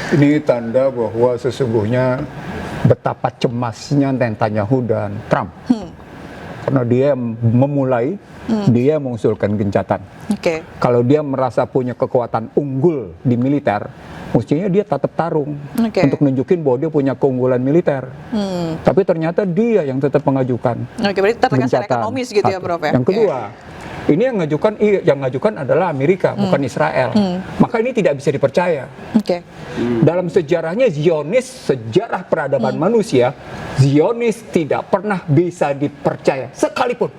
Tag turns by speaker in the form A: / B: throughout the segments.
A: Ini tanda bahwa sesungguhnya betapa cemasnya Netanyahu dan Trump. Karena dia memulai, dia mengusulkan gencatan. Kalau dia merasa punya kekuatan unggul di militer, mestinya dia tetap tarung untuk nunjukin bahwa dia punya keunggulan militer. Tapi ternyata dia yang tetap mengajukan.
B: Berarti tertekan secara ekonomis gitu ya, Prof.
A: Yang kedua, ini yang ngajukan adalah Amerika, bukan Israel. Maka ini tidak bisa dipercaya. Dalam sejarahnya Zionis, sejarah peradaban manusia, Zionis tidak pernah bisa dipercaya sekalipun.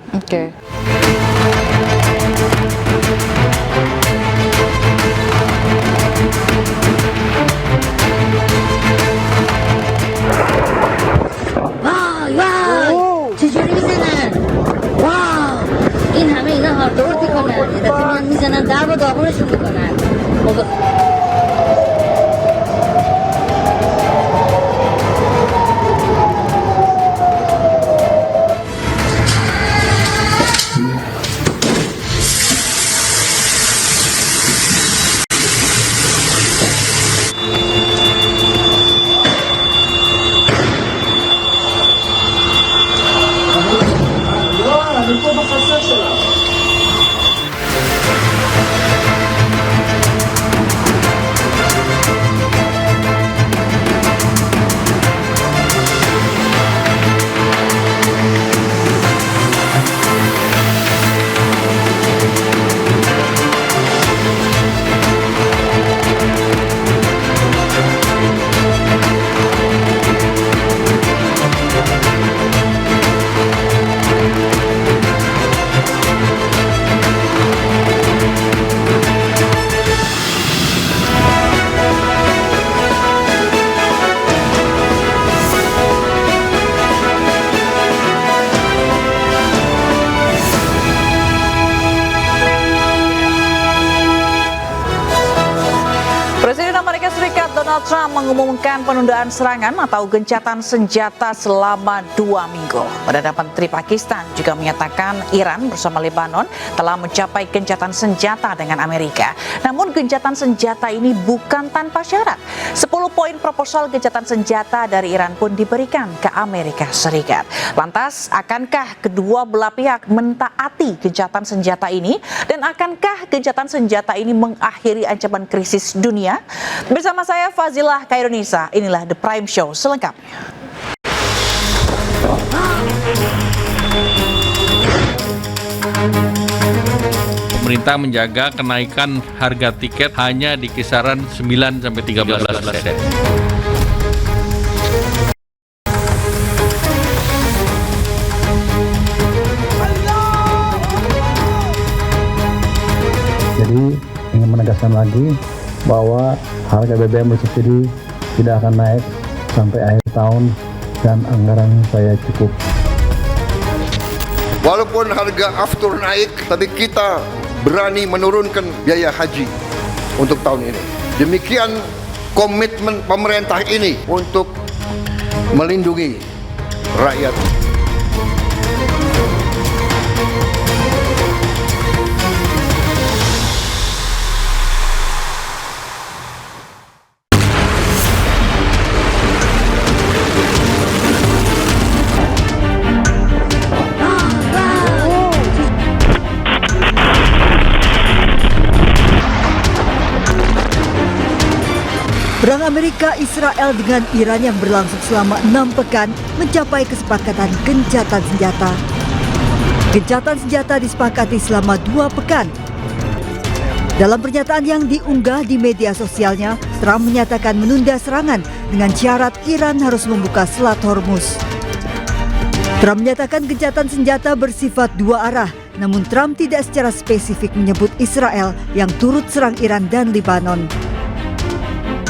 C: این همه اینا هاردورتی کنن یه دفعه میان میزنن در و داغونشون میکنن
B: Donald Trump mengumumkan penundaan serangan atau gencatan senjata selama 2 minggu. Perdana Menteri Pakistan juga menyatakan Iran bersama Lebanon telah mencapai gencatan senjata dengan Amerika. Namun gencatan senjata ini bukan tanpa syarat. 10 poin proposal gencatan senjata dari Iran pun diberikan ke Amerika Serikat. Lantas, akankah kedua belah pihak mentaati gencatan senjata ini? Dan akankah gencatan senjata ini mengakhiri ancaman krisis dunia? Bersama saya Fazilah Khairunisa, inilah The Prime Show selengkapnya.
D: Pemerintah menjaga kenaikan harga tiket hanya di kisaran 9-13%.
E: Jadi ingin menegaskan lagi bahwa harga BBM bersubsidi tidak akan naik sampai akhir tahun dan anggaran saya cukup.
F: Walaupun harga aftur naik, tapi kita berani menurunkan biaya haji untuk tahun ini. Demikian komitmen pemerintah ini untuk melindungi rakyat.
G: Perang Amerika-Israel dengan Iran yang berlangsung selama 6 pekan mencapai kesepakatan gencatan senjata. Gencatan senjata disepakati selama 2 pekan. Dalam pernyataan yang diunggah di media sosialnya, Trump menyatakan menunda serangan dengan syarat Iran harus membuka Selat Hormuz. Trump menyatakan gencatan senjata bersifat 2 arah, namun Trump tidak secara spesifik menyebut Israel yang turut serang Iran dan Lebanon.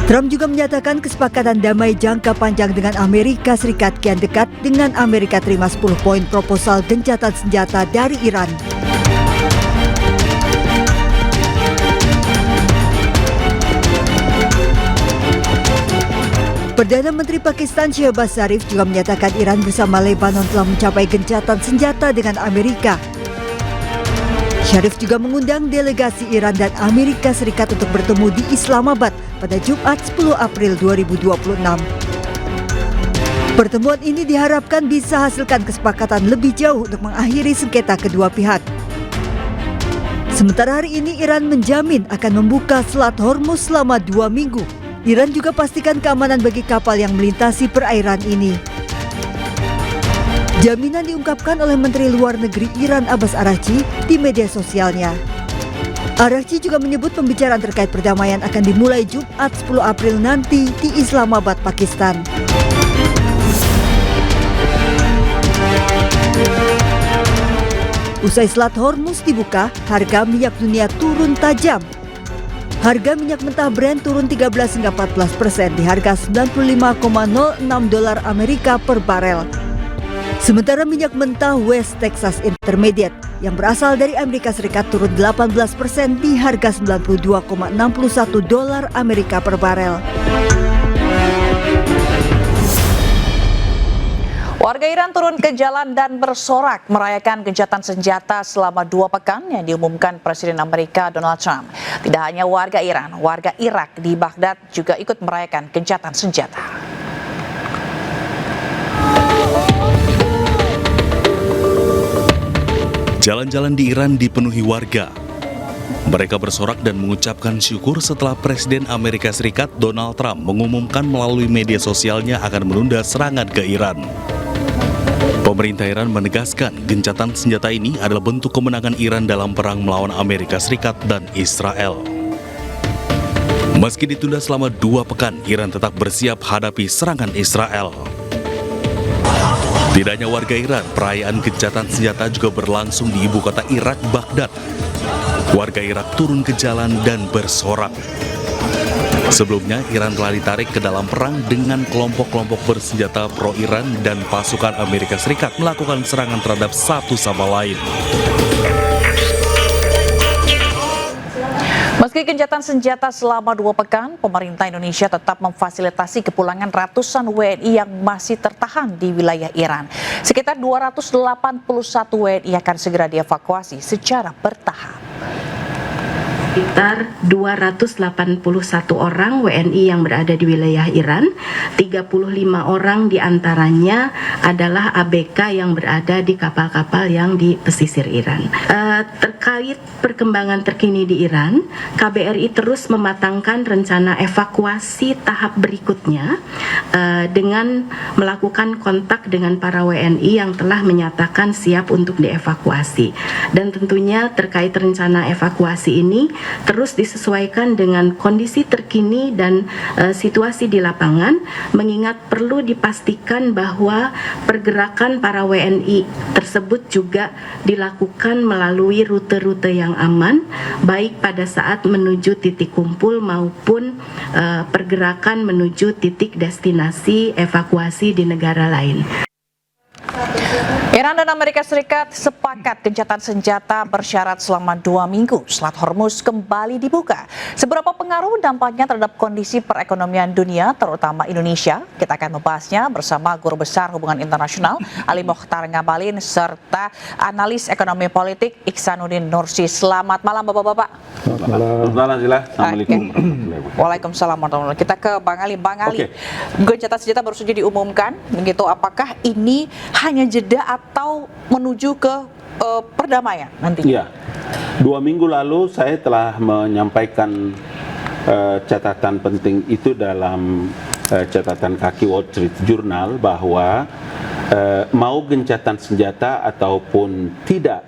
G: Trump juga menyatakan kesepakatan damai jangka panjang dengan Amerika Serikat kian dekat dengan Amerika terima 10 poin proposal gencatan senjata dari Iran. Perdana Menteri Pakistan Shehbaz Sharif juga menyatakan Iran bersama Lebanon telah mencapai gencatan senjata dengan Amerika. Syarif juga mengundang delegasi Iran dan Amerika Serikat untuk bertemu di Islamabad pada Jumat 10 April 2026. Pertemuan ini diharapkan bisa hasilkan kesepakatan lebih jauh untuk mengakhiri sengketa kedua pihak. Sementara hari ini Iran menjamin akan membuka Selat Hormuz selama 2 minggu. Iran juga pastikan keamanan bagi kapal yang melintasi perairan ini. Jaminan diungkapkan oleh Menteri Luar Negeri Iran Abbas Araghchi di media sosialnya. Araghchi juga menyebut pembicaraan terkait perdamaian akan dimulai Jumat 10 April nanti di Islamabad, Pakistan. Usai Selat Hormuz dibuka, harga minyak dunia turun tajam. Harga minyak mentah Brent turun 13 hingga 14% di harga $95,06 Amerika per barel. Sementara minyak mentah West Texas Intermediate yang berasal dari Amerika Serikat turun 18% di harga $92,61 Amerika per barel.
B: Warga Iran turun ke jalan dan bersorak merayakan gencatan senjata selama 2 pekan yang diumumkan Presiden Amerika Donald Trump. Tidak hanya warga Iran, warga Irak di Baghdad juga ikut merayakan gencatan senjata.
H: Jalan-jalan di Iran dipenuhi warga. Mereka bersorak dan mengucapkan syukur setelah Presiden Amerika Serikat Donald Trump mengumumkan melalui media sosialnya akan menunda serangan ke Iran. Pemerintah Iran menegaskan gencatan senjata ini adalah bentuk kemenangan Iran dalam perang melawan Amerika Serikat dan Israel. Meski ditunda selama 2 pekan, Iran tetap bersiap hadapi serangan Israel. Tidak hanya warga Iran, perayaan gencatan senjata juga berlangsung di ibu kota Irak, Baghdad. Warga Irak turun ke jalan dan bersorak. Sebelumnya, Iran telah ditarik ke dalam perang dengan kelompok-kelompok bersenjata pro-Iran dan pasukan Amerika Serikat melakukan serangan terhadap satu sama lain.
B: Meski gencatan senjata selama 2 pekan, pemerintah Indonesia tetap memfasilitasi kepulangan ratusan WNI yang masih tertahan di wilayah Iran. Sekitar 281 WNI akan segera dievakuasi secara bertahap.
I: Sekitar 281 orang WNI yang berada di wilayah Iran, 35 orang diantaranya adalah ABK yang berada di kapal-kapal yang di pesisir Iran. Terkait perkembangan terkini di Iran, KBRI terus mematangkan rencana evakuasi tahap berikutnya dengan melakukan kontak dengan para WNI yang telah menyatakan siap untuk dievakuasi. Dan tentunya terkait rencana evakuasi ini terus disesuaikan dengan kondisi terkini dan situasi di lapangan, mengingat perlu dipastikan bahwa pergerakan para WNI tersebut juga dilakukan melalui rute-rute yang aman, baik pada saat menuju titik kumpul maupun pergerakan menuju titik destinasi evakuasi di negara lain.
B: Iran dan Amerika Serikat sepakat gencatan senjata bersyarat selama 2 minggu. Selat Hormuz kembali dibuka. Seberapa pengaruh dampaknya terhadap kondisi perekonomian dunia, terutama Indonesia? Kita akan membahasnya bersama Guru Besar Hubungan Internasional Ali Mokhtar Ngabalin serta analis ekonomi politik Iksanuddin Nursi. Selamat malam Bapak-bapak.
J: Selamat malam Zila. Assalamualaikum.
B: Waalaikumsalam warahmatullahi wabarakatuh. Kita ke Bang Ali. Bang Ali, gencatan senjata baru saja diumumkan. Begitu, apakah ini hanya jeda atau menuju ke perdamaian nanti?
J: Iya, 2 minggu lalu saya telah menyampaikan catatan penting itu dalam catatan kaki Wall Street Journal bahwa mau gencatan senjata ataupun tidak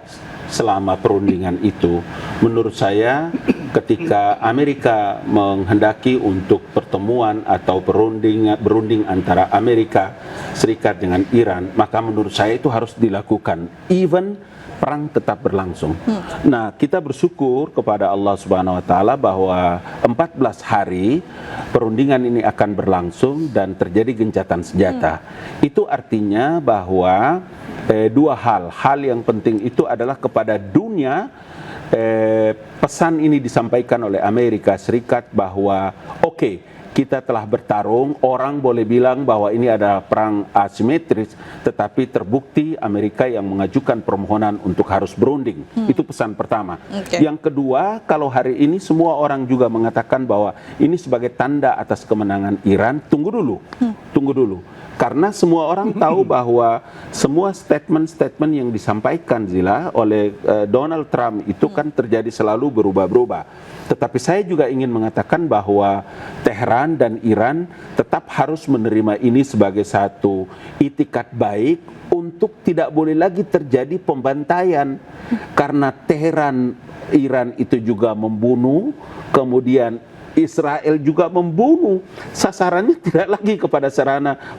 J: selama perundingan itu, menurut saya ketika Amerika menghendaki untuk pertemuan atau berunding antara Amerika Serikat dengan Iran, maka menurut saya itu harus dilakukan even perang tetap berlangsung. Nah, kita bersyukur kepada Allah Subhanahu wa taala bahwa 14 hari perundingan ini akan berlangsung dan terjadi gencatan senjata. Itu artinya bahwa dua hal yang penting itu adalah kepada dunia. Pesan ini disampaikan oleh Amerika Serikat bahwa kita telah bertarung. Orang boleh bilang bahwa ini adalah perang asimetris, tetapi terbukti Amerika yang mengajukan permohonan untuk harus berunding. Itu pesan pertama. Yang kedua, kalau hari ini semua orang juga mengatakan bahwa ini sebagai tanda atas kemenangan Iran, tunggu dulu. Karena semua orang tahu bahwa semua statement-statement yang disampaikan Zila oleh Donald Trump itu kan terjadi selalu berubah-berubah. Tetapi saya juga ingin mengatakan bahwa Teheran dan Iran tetap harus menerima ini sebagai satu itikat baik untuk tidak boleh lagi terjadi pembantaian. Karena Teheran, Iran itu juga membunuh, kemudian Israel juga membunuh. Sasarannya tidak lagi kepada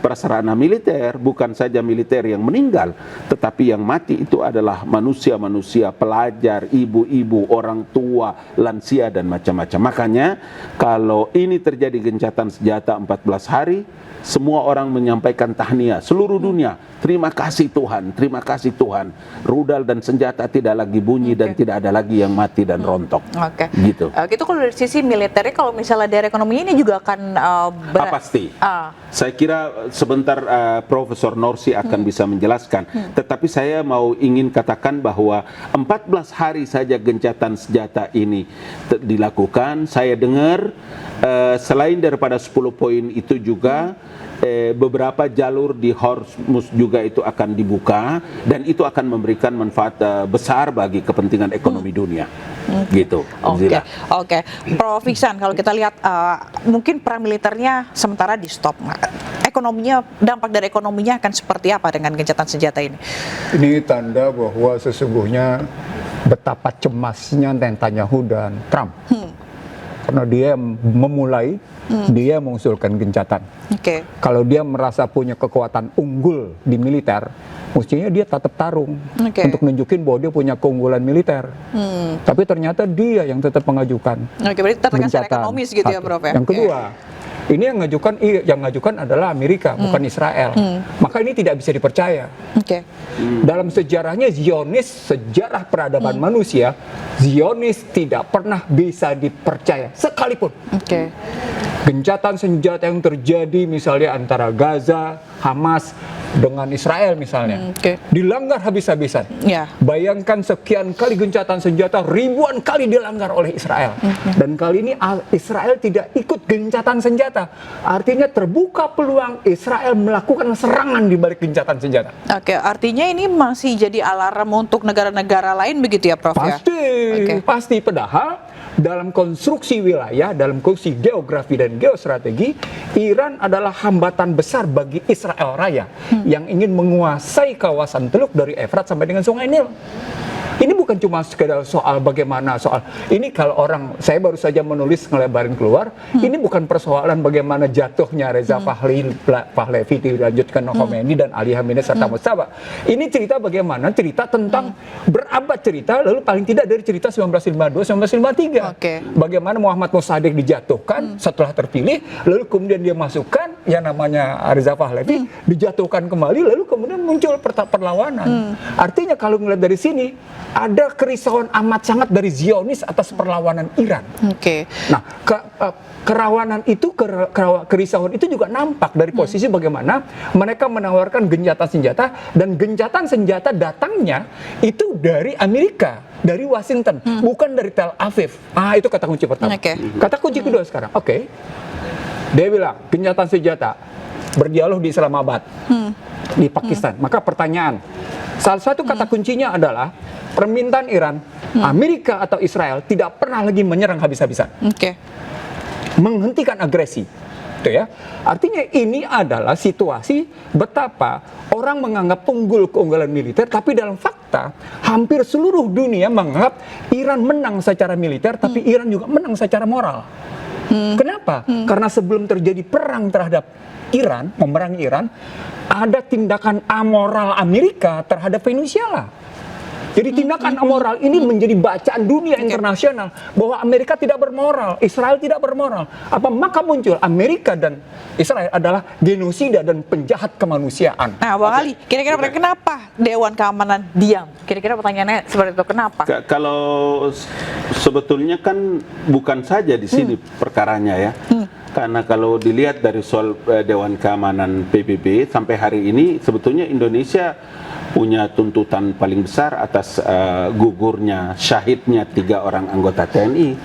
J: prasarana militer, bukan saja militer yang meninggal, tetapi yang mati itu adalah manusia-manusia, pelajar, ibu-ibu, orang tua, lansia dan macam-macam. Makanya kalau ini terjadi gencatan senjata 14 hari, semua orang menyampaikan tahniah seluruh dunia. Terima kasih Tuhan, terima kasih Tuhan. Rudal dan senjata tidak lagi bunyi dan tidak ada lagi yang mati dan rontok. Gitu.
B: Itu kalau dari sisi militernya, kalau misalnya dari ekonomi ini juga akan
J: pasti. Saya kira sebentar Profesor Norsi akan bisa menjelaskan. Tetapi saya ingin katakan bahwa 14 hari saja gencatan senjata ini dilakukan. Saya dengar selain daripada 10 poin itu juga beberapa jalur di Hormuz juga itu akan dibuka dan itu akan memberikan manfaat besar bagi kepentingan ekonomi dunia. Gitu.
B: Oke. Prof. Iksan, kalau kita lihat mungkin perang militernya sementara di stop. Ekonominya, dampak dari ekonominya akan seperti apa dengan gencatan senjata ini?
A: Ini tanda bahwa sesungguhnya betapa cemasnya Netanyahu dan Trump. Karena dia memulai, dia mengusulkan gencatan. Kalau dia merasa punya kekuatan unggul di militer, mestinya dia tetap tarung untuk nunjukin bahwa dia punya keunggulan militer. Tapi ternyata dia yang tetap mengajukan
B: berarti tertekan secara ekonomis gitu ya, Prof.
A: Yang kedua, ini yang ngajukan adalah Amerika, bukan Israel. Maka ini tidak bisa dipercaya. Dalam sejarahnya Zionis, sejarah peradaban manusia, Zionis tidak pernah bisa dipercaya sekalipun. Gencatan senjata yang terjadi misalnya antara Gaza, Hamas dengan Israel misalnya, dilanggar habis-habisan. Bayangkan sekian kali gencatan senjata, ribuan kali dilanggar oleh Israel. Dan kali ini Israel tidak ikut gencatan senjata. Artinya terbuka peluang Israel melakukan serangan di balik gencatan senjata.
B: Artinya ini masih jadi alarm untuk negara-negara lain begitu ya, Prof?
A: Pasti. Padahal dalam konstruksi wilayah, dalam konstruksi geografi dan geostrategi, Iran adalah hambatan besar bagi Israel Raya yang ingin menguasai kawasan Teluk dari Efrat sampai dengan Sungai Nil. Ini bukan cuma sekedar soal bagaimana ini kalau saya baru saja menulis ngelebarin keluar, ini bukan persoalan bagaimana jatuhnya Reza Pahlavi dilanjutkan Khomeini dan Ali Khamenei serta Mustafa. Ini cerita bagaimana cerita tentang berabad cerita, lalu paling tidak dari cerita 1952-1953. Bagaimana Muhammad Mossadegh dijatuhkan setelah terpilih, lalu kemudian dia masukkan yang namanya Reza Pahlavi, dijatuhkan kembali, lalu kemudian muncul perlawanan. Artinya kalau ngelihat dari sini, ada kerisauan amat sangat dari Zionis atas perlawanan Iran. Nah, kerawanan itu, kerisauan itu juga nampak dari posisi bagaimana mereka menawarkan gencatan senjata, dan gencatan senjata datangnya itu dari Amerika, dari Washington, bukan dari Tel Aviv. Itu kata kunci pertama. Kata kunci kedua sekarang, dia bilang gencatan senjata, berdialog di Islamabad, di Pakistan. Maka pertanyaan, salah satu kata kuncinya adalah permintaan Iran, Amerika atau Israel tidak pernah lagi menyerang habis-habisan. Menghentikan agresi. Itu ya. Artinya ini adalah situasi betapa orang menganggap unggul keunggulan militer, tapi dalam fakta hampir seluruh dunia menganggap Iran menang secara militer, tapi Iran juga menang secara moral. Kenapa? Karena sebelum terjadi perang terhadap Iran, memerangi Iran, ada tindakan amoral Amerika terhadap Venezuela. Jadi tindakan amoral ini menjadi bacaan dunia internasional bahwa Amerika tidak bermoral, Israel tidak bermoral. Maka muncul Amerika dan Israel adalah genosida dan penjahat kemanusiaan.
B: Nah, Bang Ali, kira-kira kenapa Dewan Keamanan diam? Kira-kira pertanyaannya seperti itu, kenapa?
J: Kalau sebetulnya kan bukan saja di sini perkaranya ya. Karena kalau dilihat dari soal Dewan Keamanan PBB sampai hari ini sebetulnya Indonesia punya tuntutan paling besar atas gugurnya, syahidnya 3 orang anggota TNI.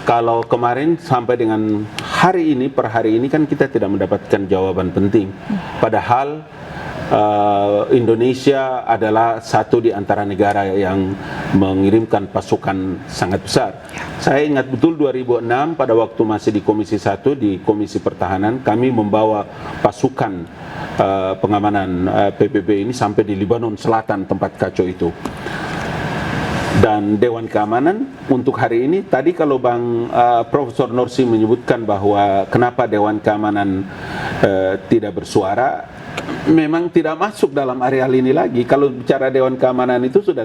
J: Kalau kemarin sampai dengan hari ini, per hari ini kan kita tidak mendapatkan jawaban penting. Padahal Indonesia adalah satu di antara negara yang mengirimkan pasukan sangat besar. Saya ingat betul 2006 pada waktu masih di Komisi 1 di Komisi Pertahanan, kami membawa pasukan pengamanan PBB ini sampai di Lebanon Selatan tempat kacau itu. Dan Dewan Keamanan untuk hari ini, tadi kalau Profesor Norsi menyebutkan bahwa kenapa Dewan Keamanan tidak bersuara, memang tidak masuk dalam areal ini lagi. Kalau bicara Dewan Keamanan itu sudah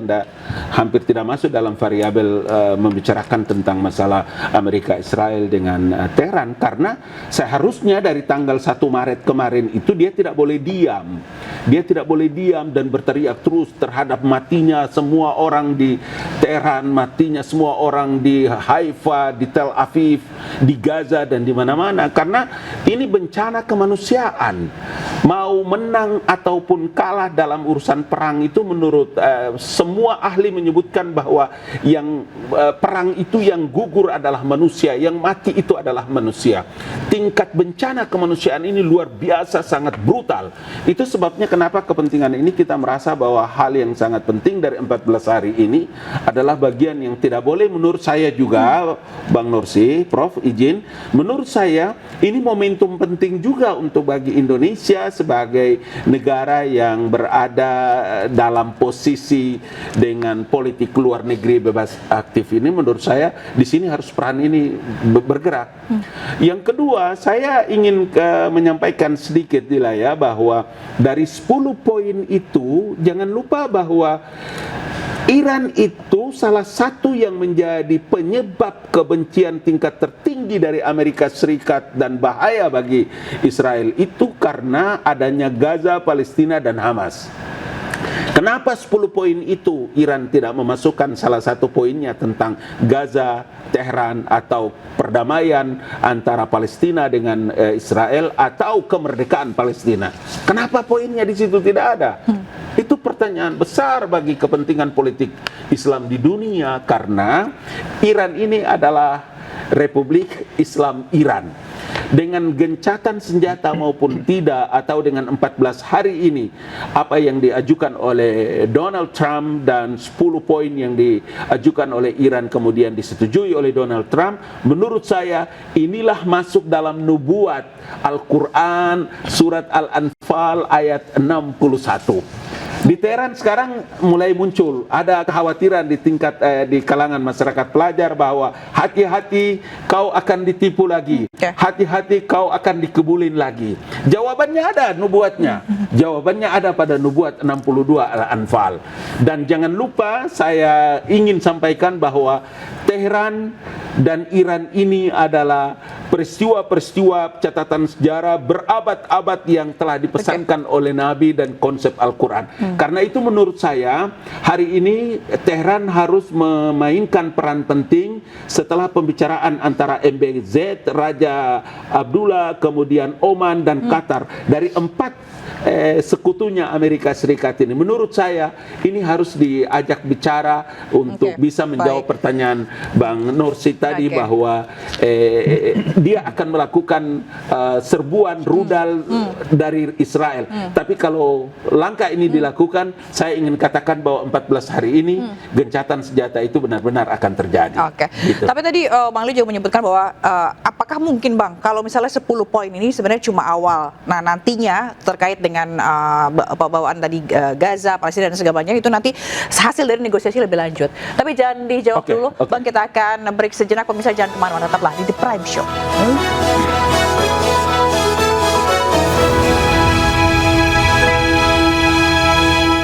J: hampir tidak masuk dalam variabel membicarakan tentang masalah Amerika Israel dengan Tehran, karena seharusnya dari tanggal 1 Maret kemarin itu dia tidak boleh diam. Dia tidak boleh diam dan berteriak terus terhadap matinya semua orang di Tehran, matinya semua orang di Haifa, di Tel Aviv, di Gaza dan di mana-mana, karena ini bencana kemanusiaan. Mau menang ataupun kalah dalam urusan perang itu menurut semua ahli menyebutkan bahwa yang perang itu yang gugur adalah manusia, yang mati itu adalah manusia. Tingkat bencana kemanusiaan ini luar biasa, sangat brutal. Itu sebabnya kenapa kepentingan ini kita merasa bahwa hal yang sangat penting dari 14 hari ini adalah bagian yang tidak boleh, menurut saya juga, Bang Norsi, Prof, izin, menurut saya ini momentum penting juga untuk bagi Indonesia sebagai negara yang berada dalam posisi dengan politik luar negeri bebas aktif ini. Menurut saya di sini harus peran ini bergerak. Yang kedua, saya ingin menyampaikan sedikit ya, bahwa dari 10 poin itu jangan lupa bahwa Iran itu salah satu yang menjadi penyebab kebencian tingkat tertinggi dari Amerika Serikat dan bahaya bagi Israel itu karena adanya Gaza, Palestina, dan Hamas. Kenapa 10 poin itu Iran tidak memasukkan salah satu poinnya tentang Gaza, Tehran, atau perdamaian antara Palestina dengan Israel atau kemerdekaan Palestina? Kenapa poinnya di situ tidak ada? Itu pertanyaan besar bagi kepentingan politik Islam di dunia, karena Iran ini adalah Republik Islam Iran. Dengan gencatan senjata maupun tidak, atau dengan 14 hari ini, apa yang diajukan oleh Donald Trump dan 10 poin yang diajukan oleh Iran kemudian disetujui oleh Donald Trump, menurut saya inilah masuk dalam nubuat Al-Quran, surat Al-Anfal ayat 61. Di Teheran sekarang mulai muncul, ada kekhawatiran di tingkat di kalangan masyarakat pelajar bahwa hati-hati kau akan ditipu lagi, hati-hati kau akan dikebulin lagi. Jawabannya ada nubuatnya, jawabannya ada pada nubuat 62 Al-Anfal. Dan jangan lupa saya ingin sampaikan bahwa Teheran dan Iran ini adalah peristiwa-peristiwa catatan sejarah berabad-abad yang telah dipesankan oleh Nabi dan konsep Al-Quran. Karena itu menurut saya hari ini Teheran harus memainkan peran penting setelah pembicaraan antara MBZ, Raja Abdullah, kemudian Oman dan Qatar. Dari 4 sekutunya Amerika Serikat ini, menurut saya ini harus diajak bicara untuk bisa menjawab pertanyaan Bang Norsi tadi bahwa dia akan melakukan serbuan rudal dari Israel. Tapi kalau langkah ini dilakukan, saya ingin katakan bahwa 14 hari ini gencatan senjata itu benar-benar akan terjadi. Gitu. Tapi tadi
B: Bang Li juga menyebutkan bahwa apakah mungkin Bang, kalau misalnya 10 poin ini sebenarnya cuma awal, nah nantinya terkait dengan bawaan tadi Gaza, Palestina dan segalanya itu nanti hasil dari negosiasi lebih lanjut. Tapi jangan dijawab dulu, Bang, kita akan break sejenak. Pemirsa jangan kemana-mana, tetaplah di The Prime Show.